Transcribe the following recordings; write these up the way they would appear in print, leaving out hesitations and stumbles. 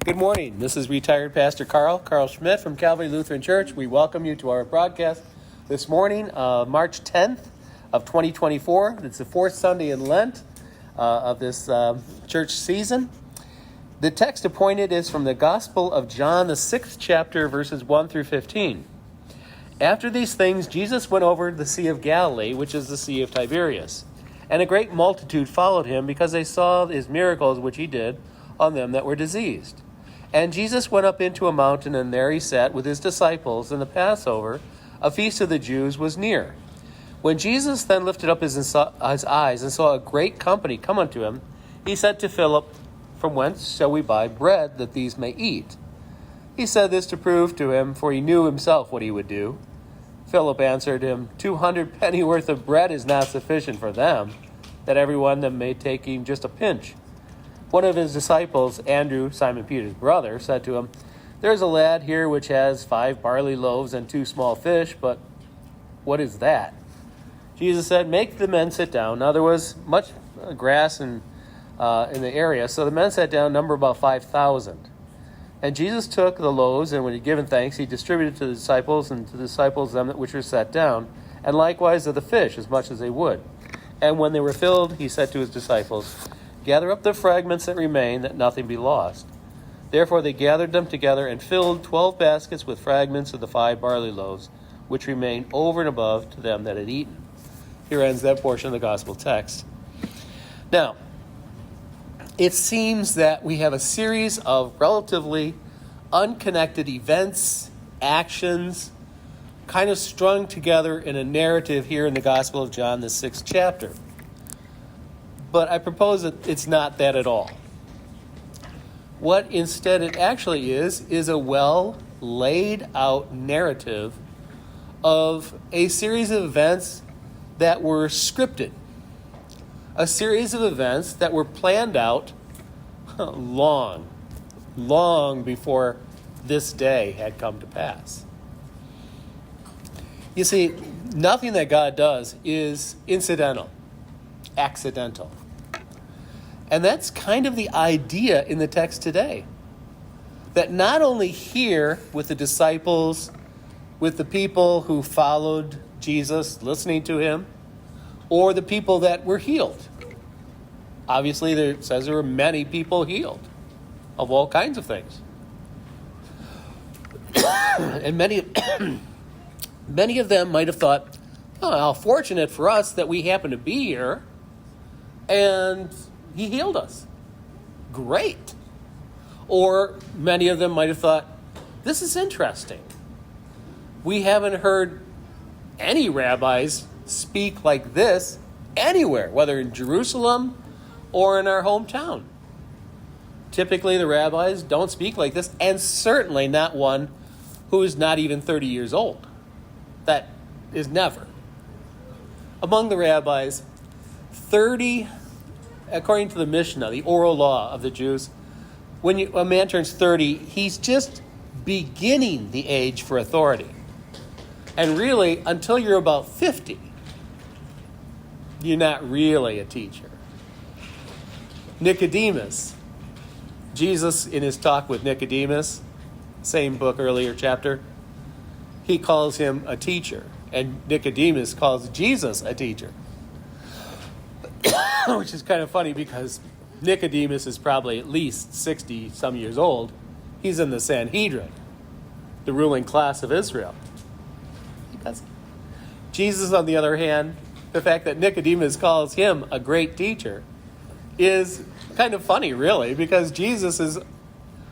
Good morning. This is retired Pastor Karl Schmidt from Calvary Lutheran Church. We welcome you to our broadcast this morning, March 10th of 2024. It's the fourth Sunday in Lent of this church season. The text appointed is from the Gospel of John, the 6th chapter, verses 1 through 15. After these things, Jesus went over the Sea of Galilee, which is the Sea of Tiberias. And a great multitude followed him because they saw his miracles which he did on them that were diseased. And Jesus went up into a mountain, and there he sat with his disciples, and the Passover, a feast of the Jews, was near. When Jesus then lifted up his eyes and saw a great company come unto him, he said to Philip, From whence shall we buy bread that these may eat? He said this to prove to him, for he knew himself what he would do. Philip answered him, 200 pennyworth of bread is not sufficient for them, that every one of them may take even just a pinch. One of his disciples, Andrew, Simon Peter's brother, said to him, There is a lad here which has 5 barley loaves and 2 small fish, but what is that? Jesus said, Make the men sit down. Now there was much grass in the area, so the men sat down, number about 5,000. And Jesus took the loaves, and when he had given thanks, he distributed to the disciples, and to the disciples them which were sat down, and likewise of the fish, as much as they would. And when they were filled, he said to his disciples, Gather up the fragments that remain, that nothing be lost. Therefore they gathered them together, and filled 12 baskets with fragments of the 5 barley loaves, which remained over and above to them that had eaten. Here ends that portion of the gospel text. Now, it seems that we have a series of relatively unconnected events, actions, kind of strung together in a narrative here in the Gospel of John, the 6th chapter. But I propose that it's not that at all. What instead it actually is a well laid out narrative of a series of events that were scripted. A series of events that were planned out long before this day had come to pass. You see, nothing that God does is incidental, accidental. And that's kind of the idea in the text today. That not only here with the disciples, with the people who followed Jesus, listening to him, or the people that were healed. Obviously, it says there were many people healed of all kinds of things. And many of them might have thought, how fortunate for us that we happen to be here and he healed us. Great. Or many of them might have thought, this is interesting. We haven't heard any rabbis speak like this anywhere, whether in Jerusalem or in our hometown. Typically, the rabbis don't speak like this, and certainly not one who is not even 30 years old. That is never. Among the rabbis, 30, according to the Mishnah, the oral law of the Jews, when a man turns 30, he's just beginning the age for authority. And really, until you're about 50, you're not really a teacher. Nicodemus, Jesus in his talk with Nicodemus, same book, earlier chapter, he calls him a teacher. And Nicodemus calls Jesus a teacher. Which is kind of funny because Nicodemus is probably at least 60-some years old. He's in the Sanhedrin, the ruling class of Israel. Jesus, on the other hand, the fact that Nicodemus calls him a great teacher is kind of funny, really, because Jesus is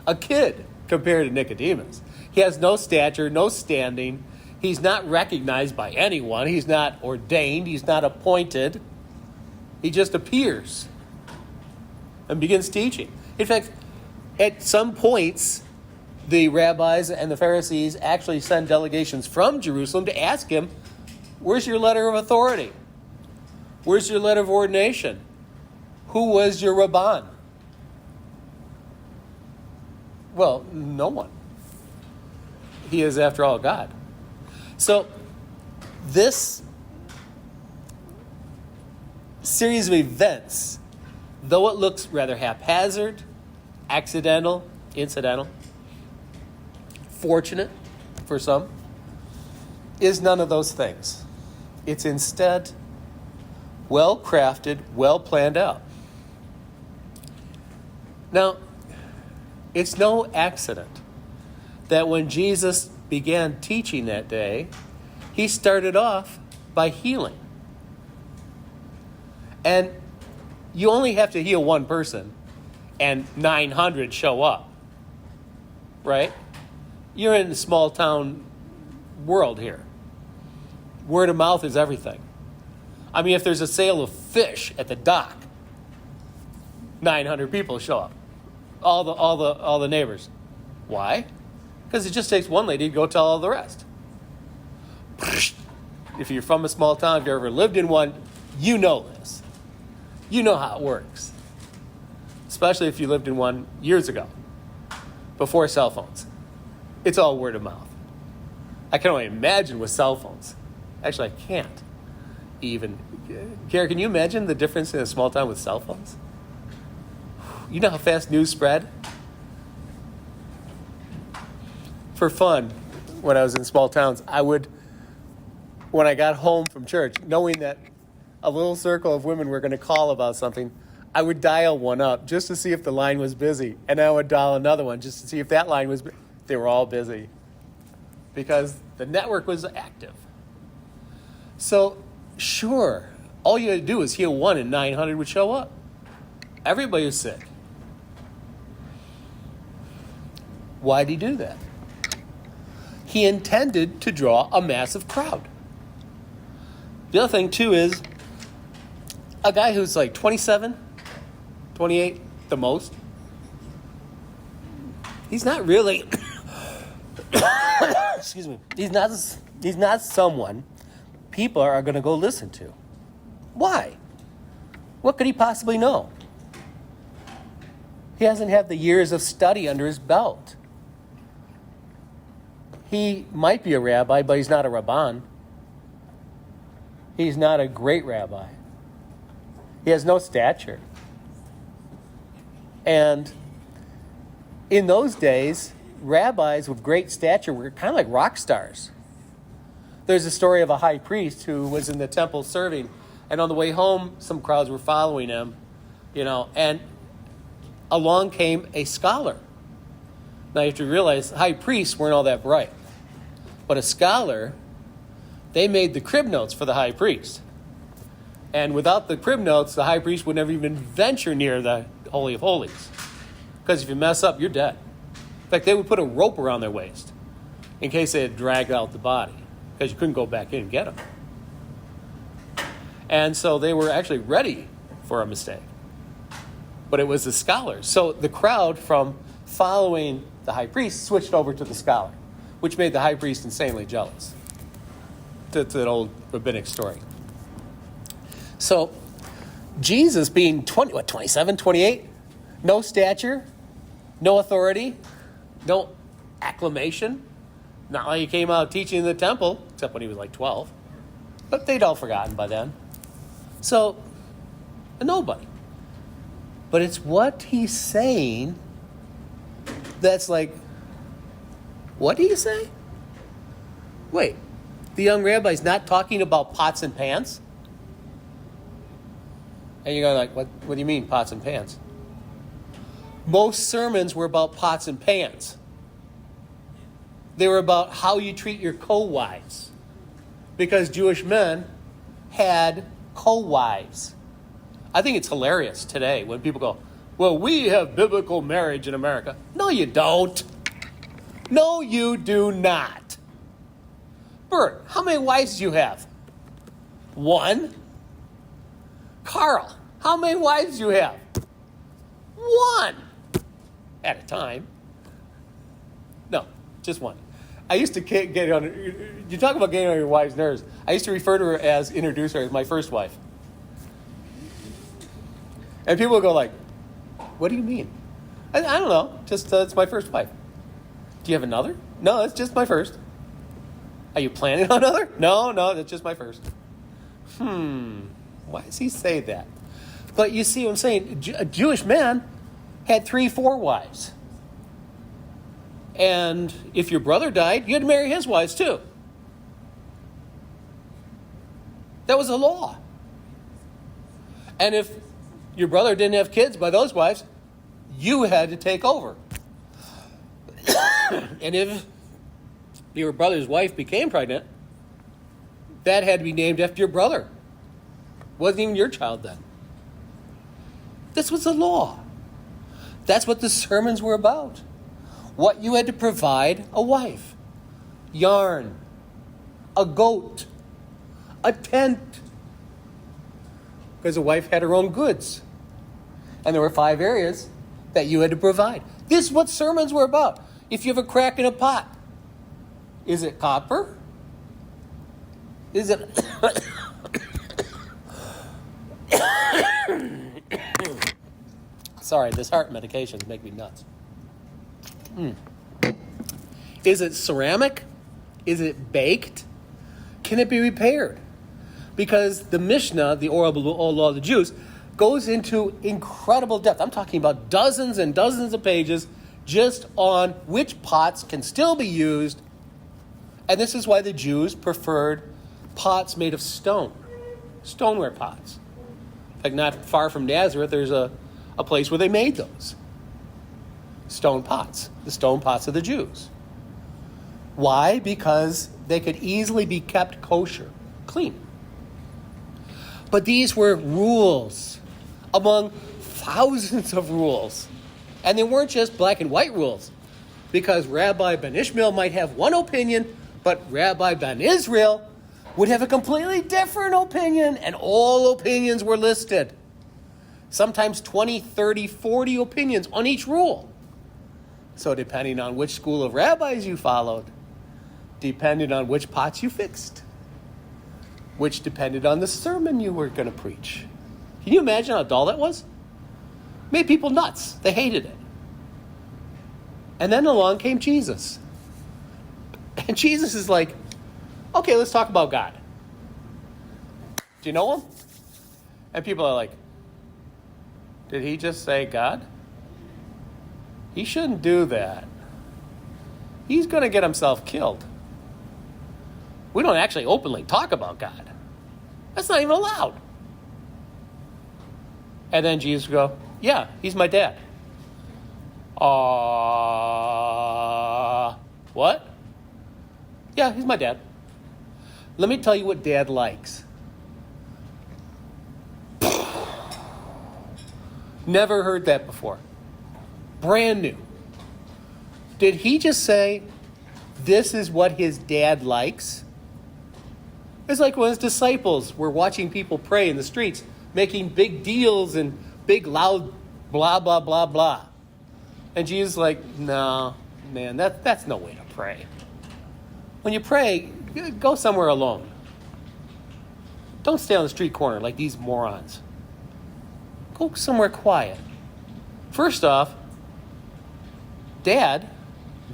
a kid compared to Nicodemus. He has no stature, no standing. He's not recognized by anyone. He's not ordained. He's not appointed. He just appears and begins teaching. In fact, at some points, the rabbis and the Pharisees actually send delegations from Jerusalem to ask him, where's your letter of authority? Where's your letter of ordination? Who was your Rabban? Well, no one. He is, after all, God. So, this series of events, though it looks rather haphazard, accidental, incidental, fortunate for some, is none of those things. It's instead well-crafted, well-planned out. Now, it's no accident that when Jesus began teaching that day, he started off by healing. And you only have to heal one person, and 900 show up, right? You're in a small town world here. Word of mouth is everything. I mean, if there's a sale of fish at the dock, 900 people show up. All the neighbors. Why? Because it just takes one lady to go tell all the rest. If you're from a small town, if you ever lived in one, you know this. You know how it works. Especially if you lived in one years ago, before cell phones. It's all word of mouth. I can only imagine with cell phones. Actually, I can't even. Kara, can you imagine the difference in a small town with cell phones? You know how fast news spread? For fun, when I was in small towns, I would, when I got home from church, knowing that a little circle of women were going to call about something, I would dial one up just to see if the line was busy. And I would dial another one just to see if that line was busy. They were all busy because the network was active. So, sure, all you had to do was heal one and 900 would show up. Everybody was sick. Why did he do that? He intended to draw a massive crowd. The other thing, too, is a guy who's like 27, 28, the most. He's not really, excuse me, he's not someone people are going to go listen to. Why? What could he possibly know? He hasn't had the years of study under his belt. He might be a rabbi, but he's not a rabban. He's not a great rabbi. He has no stature. And in those days, rabbis with great stature were kind of like rock stars. There's a story of a high priest who was in the temple serving, and on the way home, some crowds were following him, and along came a scholar. Now you have to realize high priests weren't all that bright. But a scholar, they made the crib notes for the high priest. And without the crib notes, the high priest would never even venture near the Holy of Holies. Because if you mess up, you're dead. In fact, they would put a rope around their waist in case they had dragged out the body, because you couldn't go back in and get them. And so they were actually ready for a mistake. But it was the scholar. So the crowd from following the high priest switched over to the scholar, which made the high priest insanely jealous. That's an old rabbinic story. So Jesus being 27, 28, no stature, no authority, no acclamation. Not like he came out teaching in the temple, except when he was like 12. But they'd all forgotten by then. So, a nobody. But it's what he's saying that's like, what do you say? Wait, the young rabbi's not talking about pots and pans? And you're going like, what do you mean, pots and pans? Most sermons were about pots and pans. They were about how you treat your co-wives. Because Jewish men had co-wives. I think it's hilarious today when people go, well, we have biblical marriage in America. No, you don't. No, you do not. Bert, how many wives do you have? One. Karl, how many wives do you have? One. At a time. No, just one. I used to get on, you talk about getting on your wife's nerves. I used to refer to her introduce her as my first wife. And people would go like, what do you mean? I don't know, just it's my first wife. Do you have another? No, it's just my first. Are you planning on another? No, that's just my first. Why does he say that? But you see what I'm saying? A Jewish man had 3, 4 wives. And if your brother died, you had to marry his wives too. That was a law. And if your brother didn't have kids by those wives, you had to take over. And if your brother's wife became pregnant, that had to be named after your brother. Wasn't even your child then. This was the law. That's what the sermons were about. What you had to provide a wife. Yarn. A goat. A tent. Because a wife had her own goods. And there were 5 areas that you had to provide. This is what sermons were about. If you have a crack in a pot, is it copper? Is it... Sorry, this heart medications make me nuts. Is it ceramic? Is it baked? Can it be repaired? Because the Mishnah, the oral law of the Jews, goes into incredible depth. I'm talking about dozens and dozens of pages just on which pots can still be used. And this is why the Jews preferred pots made of stone, stoneware pots. Like not far from Nazareth, there's a place where they made those. Stone pots, the stone pots of the Jews. Why? Because they could easily be kept kosher, clean. But these were rules among thousands of rules. And they weren't just black and white rules. Because Rabbi Ben Ishmael might have one opinion, but Rabbi Ben Israel would have a completely different opinion, and all opinions were listed. Sometimes 20, 30, 40 opinions on each rule. So depending on which school of rabbis you followed, depended on which pots you fixed, which depended on the sermon you were going to preach. Can you imagine how dull that was? Made people nuts. They hated it. And then along came Jesus. And Jesus is like, okay, let's talk about God. Do you know him? And people are like, did he just say God? He shouldn't do that. He's going to get himself killed. We don't actually openly talk about God. That's not even allowed. And then Jesus would go, yeah, he's my dad. What? Yeah, he's my dad. Let me tell you what dad likes. Never heard that before. Brand new. Did he just say, this is what his dad likes? It's like when his disciples were watching people pray in the streets, making big deals and big loud blah, blah, blah, blah. And Jesus is like, no, man, that's no way to pray. When you pray, go somewhere alone. Don't stay on the street corner like these morons. Go somewhere quiet. First off, Dad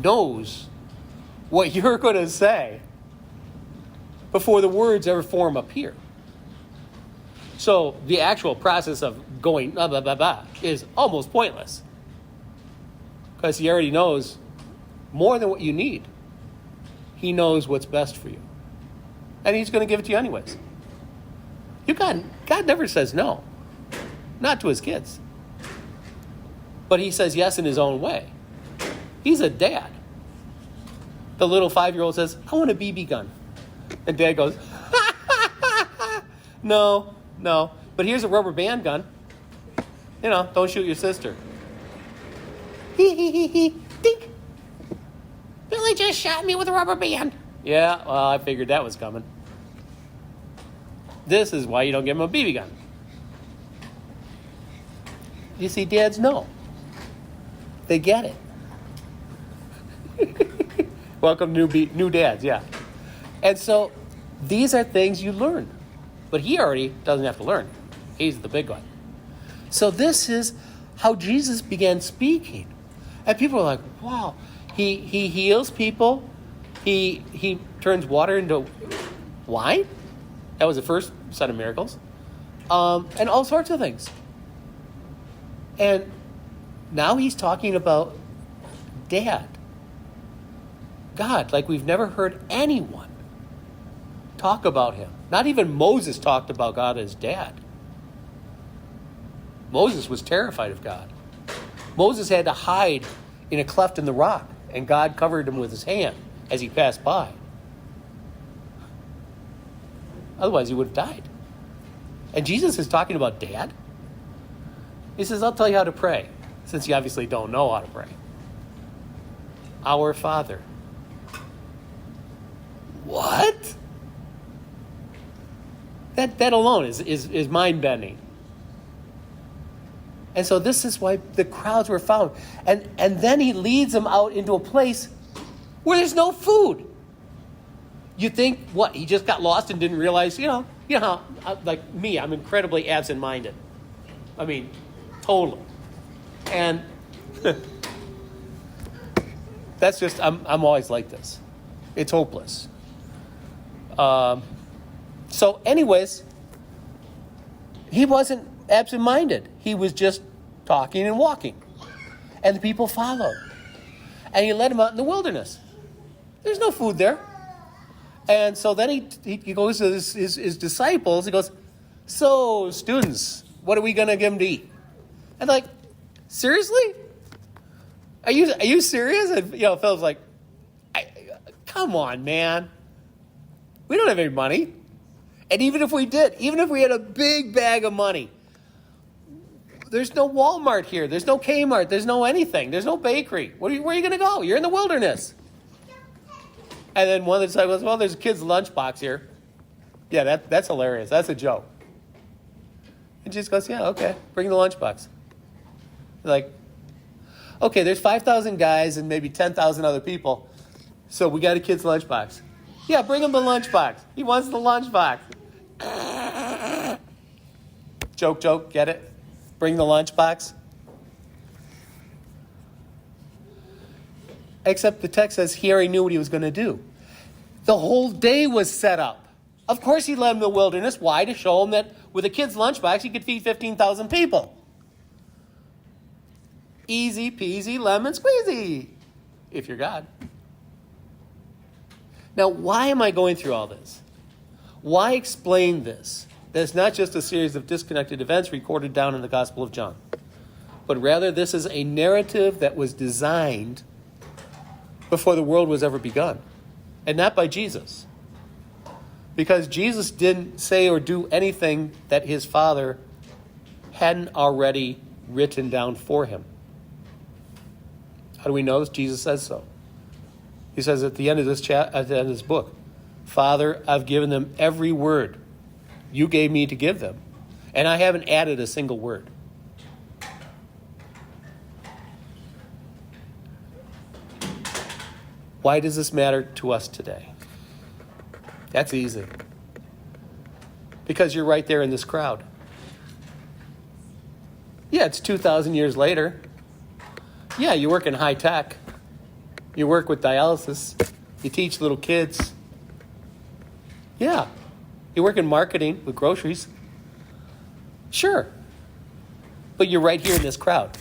knows what you're going to say before the words ever form up here. So the actual process of going blah, blah, blah, blah is almost pointless. Because he already knows more than what you need. He knows what's best for you. And he's going to give it to you anyways. God never says no. Not to his kids. But he says yes in his own way. He's a dad. The little 5-year-old says, I want a BB gun. And Dad goes, no. But here's a rubber band gun. Don't shoot your sister. Dink. Billy just shot me with a rubber band. Yeah, well, I figured that was coming. This is why you don't give him a BB gun. You see, dads know. They get it. Welcome, new dads, yeah. And so these are things you learn. But he already doesn't have to learn. He's the big one. So this is how Jesus began speaking. And people are like, wow. He heals people. He turns water into wine. That was the first set of miracles. And all sorts of things. And now he's talking about Dad. God like we've never heard anyone talk about him. Not even Moses talked about God as dad. Moses was terrified of God. Moses had to hide in a cleft in the rock, and God covered him with his hand as he passed by. Otherwise, he would have died. And Jesus is talking about dad. He says, I'll tell you how to pray, since you obviously don't know how to pray. Our Father. What? That alone is mind-bending. And so this is why the crowds were found. And then he leads them out into a place where there's no food. You think, what, he just got lost and didn't realize, you know how, like me, I'm incredibly absent-minded. I mean, totally. And that's just, I'm always like this. It's hopeless. So anyways, he wasn't absent-minded. He was just talking and walking. And the people followed. And he led them out in the wilderness. There's no food there. And so then he goes to his disciples. He goes, so, students, what are we going to give them to eat? And like, seriously? Are you serious? And Philip's like, come on, man. We don't have any money. And even if we did, even if we had a big bag of money, there's no Walmart here. There's no Kmart. There's no anything. There's no bakery. Where are you going to go? You're in the wilderness. And then one of the disciples goes, well, there's a kid's lunchbox here. Yeah, that's hilarious. That's a joke. And Jesus goes, yeah, okay, bring the lunchbox. Like, okay, there's 5,000 guys and maybe 10,000 other people. So we got a kid's lunchbox. Yeah, bring him the lunchbox. He wants the lunchbox. Joke, get it? Bring the lunchbox. Except the text says he already knew what he was going to do. The whole day was set up. Of course he led him to the wilderness. Why? To show him that with a kid's lunchbox, he could feed 15,000 people. Easy peasy lemon squeezy, if you're God. Now, why am I going through all this? Why explain this? That it's not just a series of disconnected events recorded down in the Gospel of John, but rather this is a narrative that was designed before the world was ever begun, and not by Jesus. Because Jesus didn't say or do anything that his Father hadn't already written down for him. How do we know this? Jesus says so. He says at the end of this at the end of this book, Father, I've given them every word you gave me to give them, and I haven't added a single word. Why does this matter to us today? That's easy. Because you're right there in this crowd. Yeah, it's 2,000 years later. Yeah, you work in high tech. You work with dialysis. You teach little kids. Yeah. You work in marketing with groceries. Sure. But you're right here in this crowd.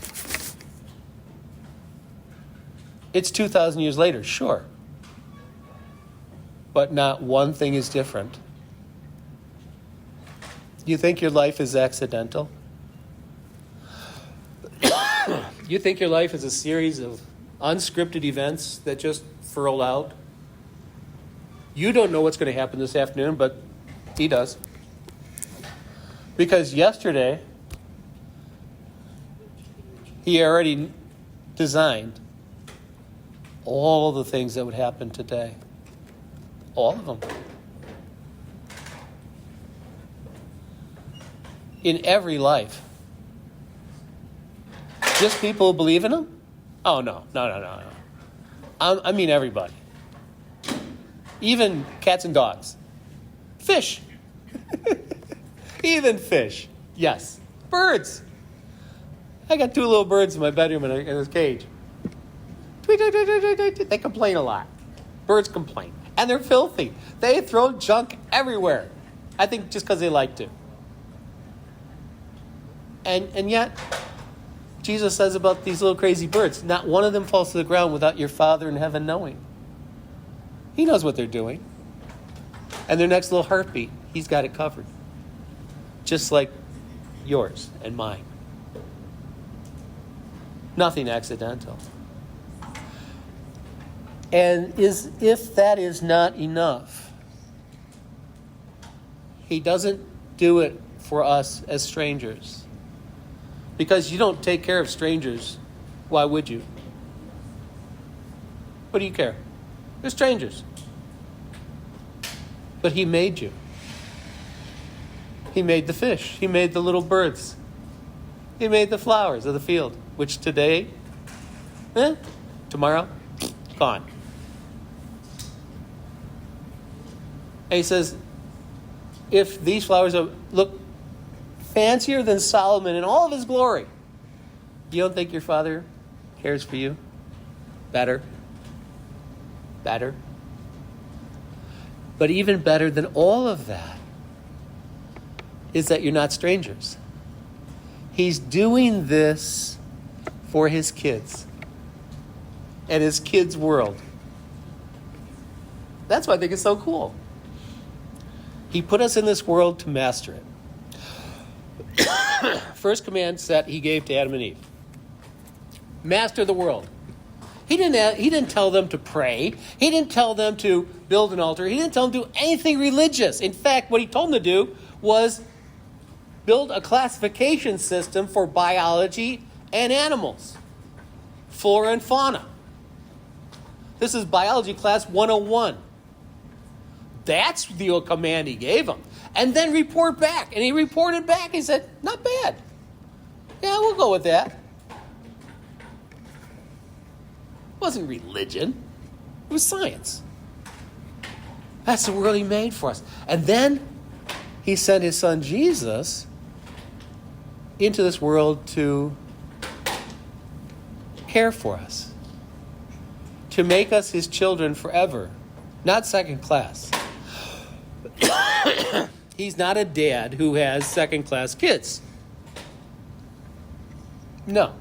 It's 2,000 years later, sure. But not one thing is different. You think your life is accidental? You think your life is a series of unscripted events that just furl out? You don't know what's going to happen this afternoon, but he does. Because yesterday, he already designed all the things that would happen today. All of them. In every life. Just people who believe in him? Oh, no. I mean everybody. Even cats and dogs. Fish. Even fish. Yes. Birds. I got 2 little birds in my bedroom in this cage. Tweet, tweet, tweet, tweet, tweet. They complain a lot. Birds complain. And they're filthy. They throw junk everywhere. I think just because they like to. And yet, Jesus says about these little crazy birds, not one of them falls to the ground without your Father in heaven knowing. He knows what they're doing. And their next little heartbeat, he's got it covered. Just like yours and mine. Nothing accidental. And if that is not enough, he doesn't do it for us as strangers. Because you don't take care of strangers, why would you? What do you care? They're strangers. But he made you. He made the fish. He made the little birds. He made the flowers of the field, which today, tomorrow, gone. And he says, if these flowers look fancier than Solomon in all of his glory, you don't think your Father cares for you better? Better? But even better than all of that is that you're not strangers. He's doing this for his kids and his kids' world. That's why I think it's so cool. He put us in this world to master it. First command set he gave to Adam and Eve. Master the world. He didn't tell them to pray. He didn't tell them to build an altar. He didn't tell them to do anything religious. In fact, what he told them to do was build a classification system for biology and animals. Flora and fauna. This is biology class 101. That's the command he gave them. And then report back. And he reported back. He said, not bad. Yeah, we'll go with that. It wasn't religion. It was science. That's the world he made for us. And then he sent his son Jesus into this world to care for us. To make us his children forever. Not second class. He's not a dad who has second-class kids. No.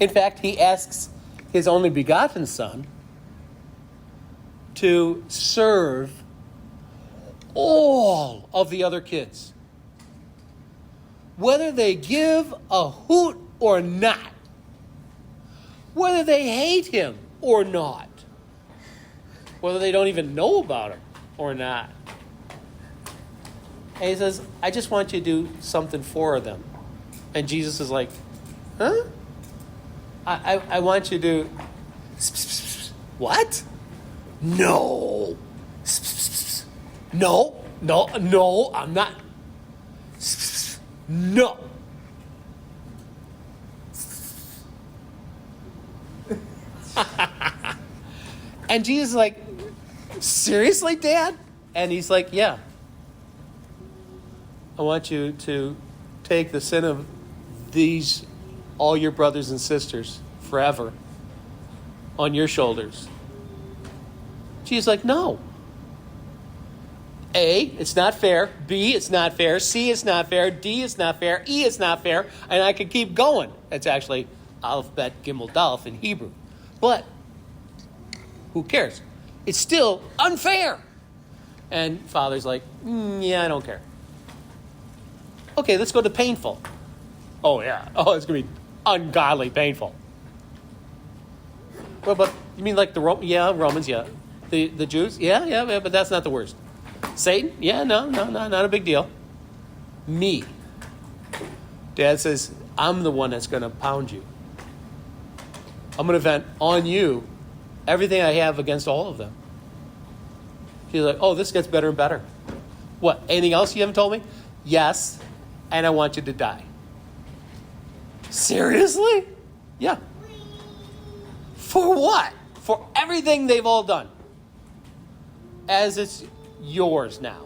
In fact, he asks his only begotten son to serve all of the other kids. Whether they give a hoot or not. Whether they hate him or not. Whether they don't even know about him or not. And he says, I just want you to do something for them. And Jesus is like, huh? I want you to... What? No. No, I'm not. No. And Jesus is like, seriously, Dad? And he's like, yeah. I want you to take the sin of these, all your brothers and sisters, forever, on your shoulders. Jesus is like, no. A, it's not fair. B, it's not fair. C, it's not fair. D, it's not fair. E, it's not fair. And I could keep going. It's actually Aleph, Bet, Gimel, Daleth in Hebrew. But who cares? It's still unfair. And Father's like, yeah, I don't care. Okay, let's go to painful. Oh, yeah. Oh, it's going to be ungodly painful. Well, but you mean like the Romans, yeah. The Jews? Yeah, but that's not the worst. Satan? Yeah, no, not a big deal. Me. Dad says, I'm the one that's going to pound you. I'm going to vent on you everything I have against all of them. She's like, oh, this gets better and better. What, anything else you haven't told me? Yes, and I want you to die. Seriously? Yeah. For what? For everything they've all done. As it's yours now.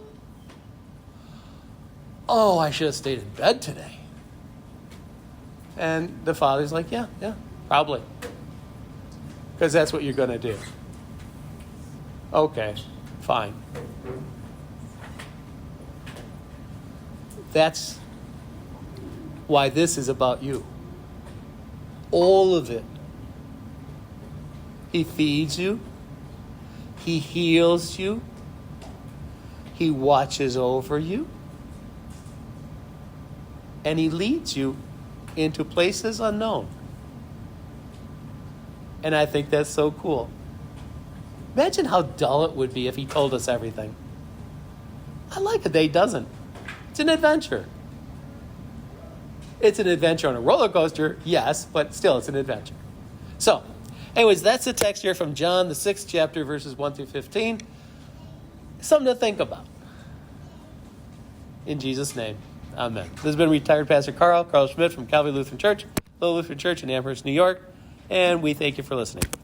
Oh, I should have stayed in bed today. And the father's like, yeah, probably. Because that's what you're going to do. Okay, fine. That's why this is about you. All of it. He feeds you. He heals you. He watches over you. And he leads you into places unknown. And I think that's so cool. Imagine how dull it would be if he told us everything. I like it that he doesn't. It's an adventure. It's an adventure on a roller coaster, yes, but still it's an adventure. So, anyways, that's the text here from John, the 6th chapter, verses 1 through 15. Something to think about. In Jesus' name, amen. This has been retired Pastor Karl Schmidt from Calvary Lutheran Church, the Lutheran Church in Amherst, New York, and we thank you for listening.